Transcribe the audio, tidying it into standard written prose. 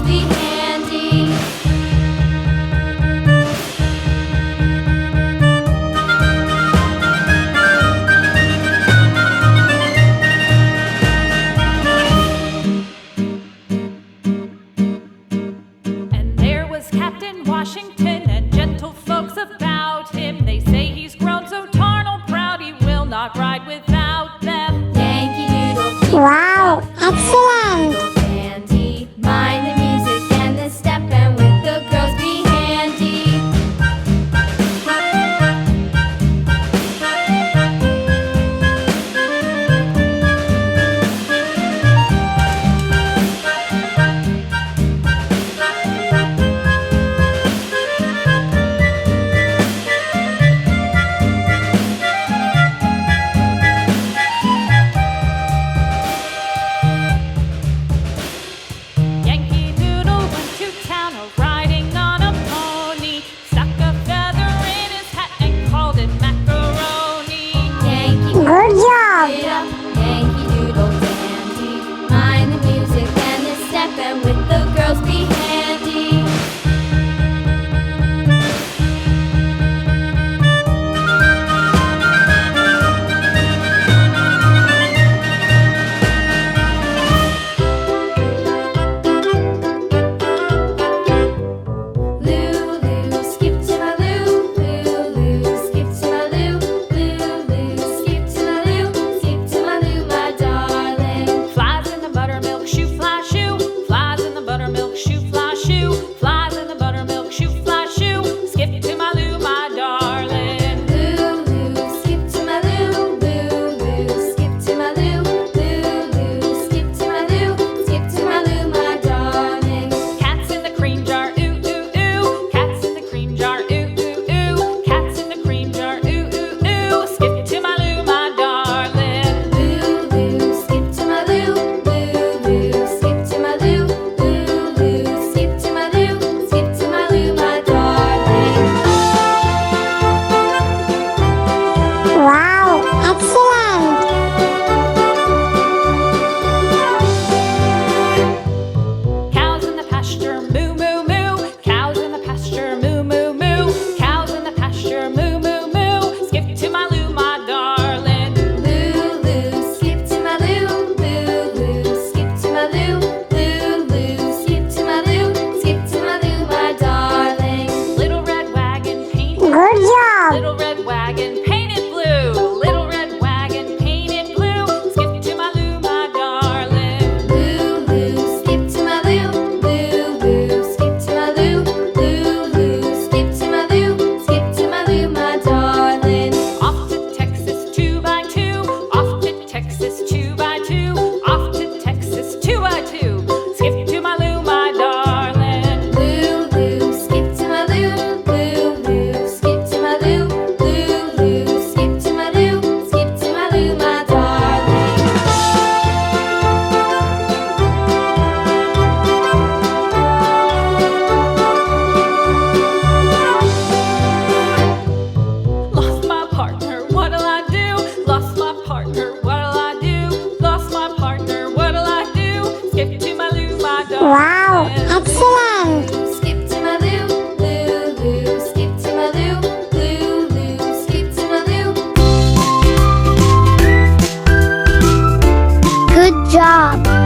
be handy. And there was Captain Washington and gentle folks about him. They say he's grown so tarnal proud he will not ride without them. Yankee Doodle, keep Wow, excellent! dandy. Mind the music and the step, and with the girls be handy. Yankee Doodle went to town riding on a pony, stuck a feather in his hat and called it macaroni. Yankee Good job! it up, Yankee Doodle dandy. Mind the music and the step, and with the girls be handy. Lulu, skip to my Lou, Lulu, skip to my Lou, Lulu, skip to my Lou, skip to my Lou, my darling. Flies in the buttermilk shoe, fly shoe. Flies in the buttermilk shoe, fly shoe. Flies in the buttermilk shoe, fly shoe. Skip to my Lou, my darling. Lulu, skip to my Lou, Lulu, skip to my Lou, Lulu, skip to my Lou, skip to my Lou, my darling. Cats in the cream jar, ooh ooh ooh. Cats in the cream jar, ooh ooh ooh. Cats in the cream jar, ooh ooh ooh. Skip to my Lou, my darling. Lulu, skip to my Lou, Lulu, skip to my Lou, Lulu, skip to my Lou, skip to my Lou, my darling. Wow, excellent! Cows in the pasture, moo moo moo. Cows in the pasture, moo moo moo. Cows in the pasture, moo moo moo. Skip to my Lou, my darling. Lulu, skip to my Lou, Lulu, skip to my Lou, Lulu, skip to my Lou, skip to my Lou, my darling. Little red wagon painted. Good job! Little red wagon painted blue. Little red wagon painted blue. Skip to my Lou, my darling. Lulu, skip to my Lou, Lulu, skip to my Lou, Lulu, skip to my Lou, skip to my Lou, my darling. Off to Texas 2x2. Off to Texas 2x2. Off to Texas 2x2. Skip to my Lou, my darling. Lulu, skip to my Lou, Lulu, skip to my Lou, Lulu, skip to my Lou, skip to my Lou, my darling. Lost my partner, what'll I do? Lost my partner, what'll I do? Lost my partner, what'll I do? Skip to my Lou, my darling. Wow, excellent! Skip to my Lou, Lulu, skip to my Lou, Lulu, skip to my Lou. Good job!